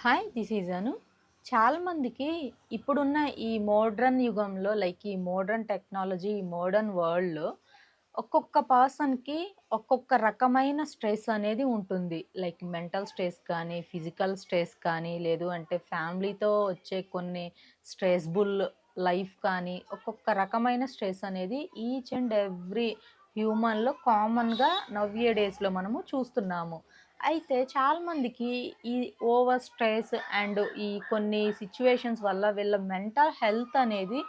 Hi this is అను. చాలామందికి ఇప్పుడున్న ఈ మోడ్రన్ యుగంలో ఈ మోడ్రన్ టెక్నాలజీ, ఈ మోడర్న్ వరల్డ్‌లో ఒక్కొక్క పర్సన్‌కి ఒక్కొక్క రకమైన స్ట్రెస్ అనేది ఉంటుంది. మెంటల్ స్ట్రెస్ కానీ, ఫిజికల్ స్ట్రెస్ కానీ, లేదు అంటే ఫ్యామిలీతో వచ్చే కొన్ని స్ట్రెస్‌బుల్ లైఫ్ కానీ, ఒక్కొక్క రకమైన స్ట్రెస్ అనేది ఈచ్ అండ్ ఎవ్రీ హ్యూమన్‌లో కామన్‌గా నవ్యే డేస్‌లో మనము చూస్తున్నాము. అయితే చాలామందికి ఈ ఓవర్ స్ట్రెస్ అండ్ ఈ కొన్ని సిచ్యువేషన్స్ వల్ల వీళ్ళ మెంటల్ హెల్త్ అనేది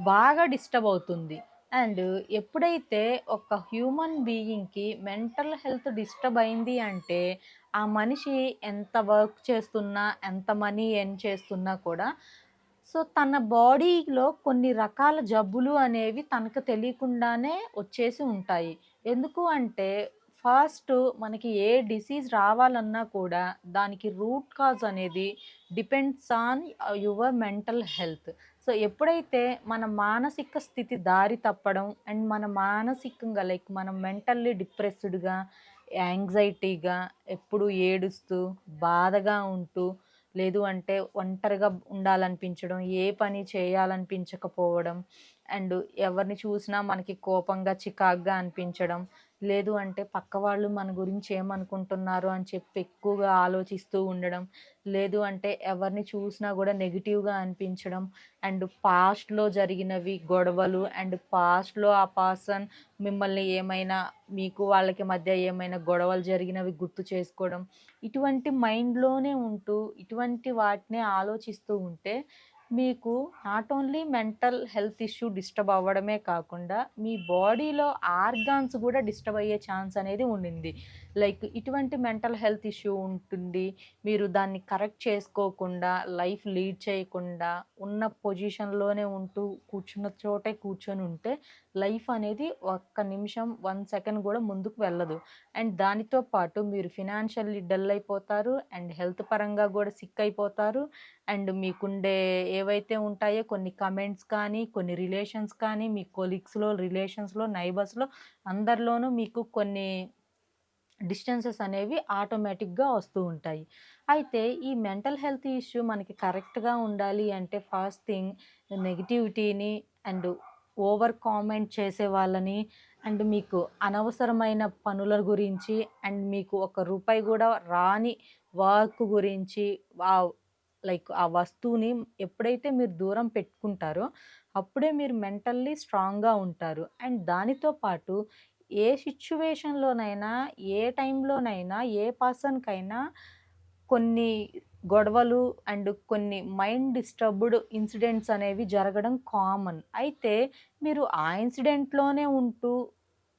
బాగా డిస్టర్బ్ అవుతుంది. అండ్ ఎప్పుడైతే ఒక హ్యూమన్ బీయింగ్‌కి మెంటల్ హెల్త్ డిస్టర్బ్ అయింది అంటే, ఆ మనిషి ఎంత వర్క్ చేస్తున్నా, ఎంత మనీ ఎర్న్ చేస్తున్నా కూడా తన బాడీలో కొన్ని రకాల జబ్బులు అనేవి తనకు తెలియకుండానే వచ్చేసి ఉంటాయి. ఎందుకు అంటే ఫస్ట్ మనకి ఏ డిసీజ్ రావాలన్నా కూడా దానికి రూట్ కాజ్ అనేది depends on your mental health. ఎప్పుడైతే మన మానసిక స్థితి దారి తప్పడం అండ్ మన మానసికంగా మనం మెంటల్లీ డిప్రెస్డ్‌గా, యాంగ్జైటీగా, ఎప్పుడు ఏడుస్తూ, బాధగా ఉంటూ, లేదు అంటే ఒంటరిగా ఉండాలనిపించడం, ఏ పని చేయాలనిపించకపోవడం, అండ్ ఎవరిని చూసినా మనకి కోపంగా, చికాకుగా అనిపించడం, లేదు అంటే పక్కవాళ్ళు మన గురించి ఏమనుకుంటున్నారు అని చెప్పి ఎక్కువగా ఆలోచిస్తూ ఉండడం, లేదు అంటే ఎవరిని చూసినా కూడా నెగెటివ్‌గా అనిపించడం, అండ్ పాస్ట్‌లో జరిగినవి గొడవలు, అండ్ పాస్ట్‌లో ఆ పర్సన్ మిమ్మల్ని ఏమైనా, మీకు వాళ్ళకి మధ్య ఏమైనా గొడవలు జరిగినవి గుర్తు చేసుకోవడం, ఇటువంటి మైండ్‌లోనే ఉంటూ ఇటువంటి వాటినే ఆలోచిస్తూ ఉంటే మీకు not only mental health issue disturb అవ్వడమే కాకుండా మీ బాడీలో ఆర్గాన్స్ కూడా డిస్టర్బ్ అయ్యే ఛాన్స్ అనేది ఉండింది. ఇటువంటి మెంటల్ హెల్త్ ఇష్యూ ఉంటుంది. మీరు దాన్ని కరెక్ట్ చేసుకోకుండా, లైఫ్ లీడ్ చేయకుండా, ఉన్న పొజిషన్‌లోనే ఉంటూ కూర్చున్న చోటే కూర్చొని ఉంటే లైఫ్ అనేది ఒక్క నిమిషం, 1 సెకండ్ కూడా ముందుకు వెళ్ళదు. అండ్ దానితో పాటు మీరు ఫినాన్షియల్లీ డల్ అయిపోతారు. అండ్ హెల్త్ పరంగా కూడా సిక్ అయిపోతారు. అండ్ మీకుండే ఏవైతే ఉంటాయో కొన్ని కమెంట్స్ కానీ, కొన్ని రిలేషన్స్ కానీ, మీ కొలీగ్స్‌లో, రిలేషన్స్‌లో, నైబర్స్‌లో అందరిలోనూ మీకు కొన్ని డిస్టెన్సెస్ అనేవి ఆటోమేటిక్‌గా వస్తూ ఉంటాయి. అయితే ఈ మెంటల్ హెల్త్ ఇష్యూ మనకి కరెక్ట్‌గా ఉండాలి అంటే ఫస్ట్ థింగ్ నెగటివిటీని అండ్ ఓవర్ కామెంట్ చేసే వాళ్ళని, అండ్ మీకు అనవసరమైన పనుల గురించి, అండ్ మీకు ఒక రూపాయి కూడా రాని వర్క్ గురించి, ఆ వస్తువుని ఎప్పుడైతే మీరు దూరం పెట్టుకుంటారో అప్పుడే మీరు మెంటల్లీ స్ట్రాంగ్‌గా ఉంటారు. అండ్ దానితో పాటు ఏ సిట్యుయేషన్‌లోనైనా, ఏ టైంలోనైనా, ఏ పర్సన్‌కైనా కొన్ని గొడవలు అండ్ కొన్ని మైండ్ డిస్టర్బ్డ్ ఇన్సిడెంట్స్ అనేవి జరగడం కామన్. అయితే మీరు ఆ ఇన్సిడెంట్‌లోనే ఉంటూ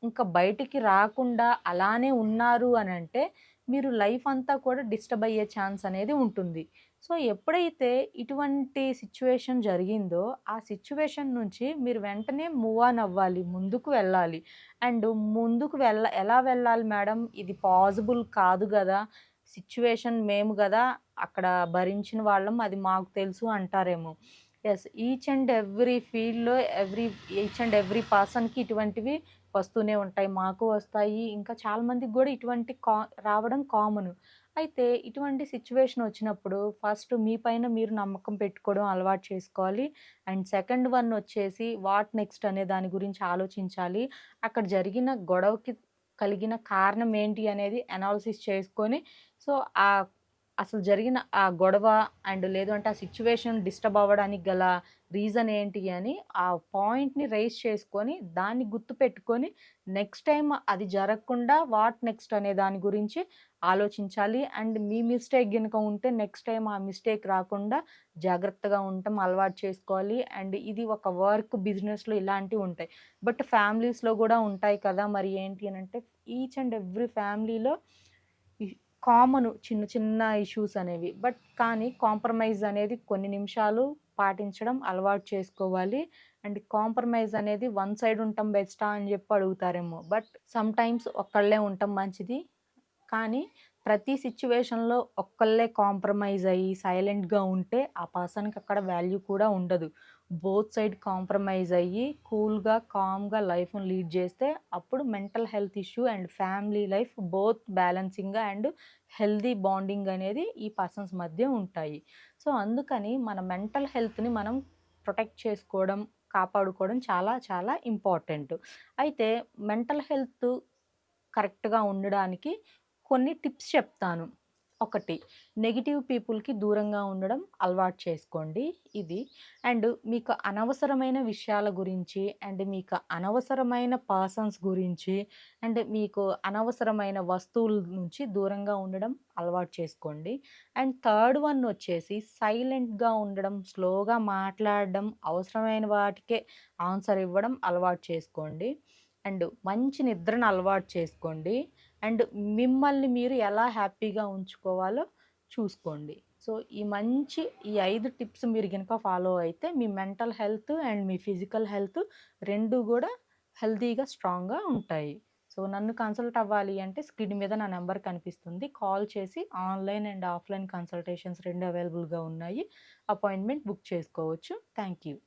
ఇంకా బయటికి రాకుండా అలానే ఉన్నారు అనంటే మీరు లైఫ్ అంతా కూడా డిస్టర్బ్ అయ్యే ఛాన్స్ అనేది ఉంటుంది. ఎప్పుడైతే ఇటువంటి సిట్యుయేషన్ జరిగిందో, ఆ సిట్యుయేషన్ నుంచి మీరు వెంటనే మూవ్ ఆన్ అవ్వాలి. ముందుకు వెళ్ళాలి. అండ్ ముందుకు ఎలా వెళ్ళాలి మేడం? ఇది పాజిబుల్ కాదు గదా! సిట్యుయేషన్ మేము గదా! అక్కడ భరించిన వాళ్ళం. అది మాకు తెలుసు అంటారేమో. యెస్. ఈచ్ అండ్ ఎవ్రీ ఫీల్డ్‌లో ఈచ్ అండ్ ఎవ్రీ పర్సన్‌కి ఇటువంటివి వస్తూనే ఉంటాయి. మాకు వస్తాయి. ఇంకా చాలా మందికి గూడా ఇటువంటి రావడం కామను. అయితే ఇటువంటి సిట్యుయేషన్ వచ్చినప్పుడు ఫస్ట్ మీ పైన మీరు నమ్మకం పెట్టుకోవడం అలవాటు చేసుకోవాలి. అండ్ సెకండ్ వన్ వచ్చేసి వాట్ నెక్స్ట్ అనే దాని గురించి ఆలోచించాలి. అక్కడ జరిగిన గొడవకి కలిగిన కారణం ఏంటి అనేది అనాలిసిస్ చేసుకొని, సో, ఆహ్, అసలు జరిగిన ఆ గొడవ అండ్ లేదు అంటే ఆ సిట్యుయేషన్ డిస్టర్బ్ అవ్వడానికి గల రీజన్ ఏంటి అని ఆ పాయింట్‌ని రైజ్ చేసుకొని, దాన్ని గుర్తుపెట్టుకొని నెక్స్ట్ టైమ్ అది జరగకుండా వాట్ నెక్స్ట్ అనే దాని గురించి ఆలోచించాలి. అండ్ మీ మిస్టేక్ గనుక ఉంటే నెక్స్ట్ టైమ్ ఆ మిస్టేక్ రాకుండా జాగ్రత్తగా ఉండటం అలవాటు చేసుకోవాలి. అండ్ ఇది ఒక వర్క్, బిజినెస్‌లో ఇలాంటివి ఉంటాయి. బట్ ఫ్యామిలీస్‌లో గూడా ఉంటాయి కదా! మరి ఏంటి అనంటే ఈచ్ అండ్ ఎవ్రీ ఫ్యామిలీలో ఈ కామను చిన్న చిన్న ఇష్యూస్ అనేవి. కానీ కాంప్రమైజ్ అనేది కొన్ని నిమిషాలు పాటించడం అలవాటు చేసుకోవాలి. అండ్ కాంప్రమైజ్ అనేది వన్ సైడ్ ఉండటం బెస్టా అని చెప్పి అడుగుతారేమో. బట్ సమ్‌టైమ్స్ ఒక్కళ్ళే ఉండటం మంచిది. కానీ ప్రతి సిట్యుయేషన్‌లో ఒక్కళ్ళే కాంప్రమైజ్ అయ్యి సైలెంట్‌గా ఉంటే ఆ పర్సన్‌కి అక్కడ వాల్యూ కూడా ఉండదు. బోత్ సైడ్ కాంప్రమైజ్ అయ్యి కూల్‌గా, కామ్‌గా లైఫ్‌ని లీడ్ చేస్తే అప్పుడు mental health issue and family life both బ్యాలెన్సింగ్‌గా అండ్ హెల్తీ బాండింగ్ అనేది ఈ పర్సన్స్ మధ్య ఉంటాయి. సో, అందుకని మన మెంటల్ హెల్త్‌ని మనం ప్రొటెక్ట్ చేసుకోవడం, కాపాడుకోవడం చాలా చాలా ఇంపార్టెంట్. అయితే మెంటల్ హెల్త్ కరెక్ట్‌గా ఉండడానికి కొన్ని టిప్స్ చెప్తాను. ఒకటి, నెగెటివ్ పీపుల్‌కి దూరంగా ఉండడం అలవాటు చేసుకోండి ఇది. అండ్ మీకు అనవసరమైన విషయాల గురించి అండ్ మీకు అనవసరమైన పర్సన్స్ గురించి అండ్ మీకు అనవసరమైన వస్తువుల నుంచి దూరంగా ఉండడం అలవాటు చేసుకోండి. అండ్ థర్డ్ వన్ వచ్చేసి సైలెంట్‌గా ఉండడం, స్లోగా మాట్లాడడం, అవసరమైన వాటికే ఆన్సర్ ఇవ్వడం అలవాటు చేసుకోండి. అండ్ మంచి నిద్రను అలవాటు చేసుకోండి. అండ్ మిమ్మల్ని మీరు ఎలా హ్యాపీగా ఉంచుకోవాలో చూసుకోండి. సో, ఈ 5 టిప్స్ మీరు గనుక ఫాలో అయితే మీ మెంటల్ హెల్త్ అండ్ మీ ఫిజికల్ హెల్త్ 2 గూడా హెల్తీగా, స్ట్రాంగ్‌గా ఉంటాయి. సో, నన్ను కన్సల్ట్ అవ్వాలి అంటే స్క్రీన్ మీద నా నంబర్ కనిపిస్తుంది. కాల్ చేసి ఆన్‌లైన్ అండ్ ఆఫ్‌లైన్ కన్సల్టేషన్స్ 2 అవైలబుల్‌గా ఉన్నాయి. అపాయింట్‌మెంట్ బుక్ చేసుకోవచ్చు. Thank you.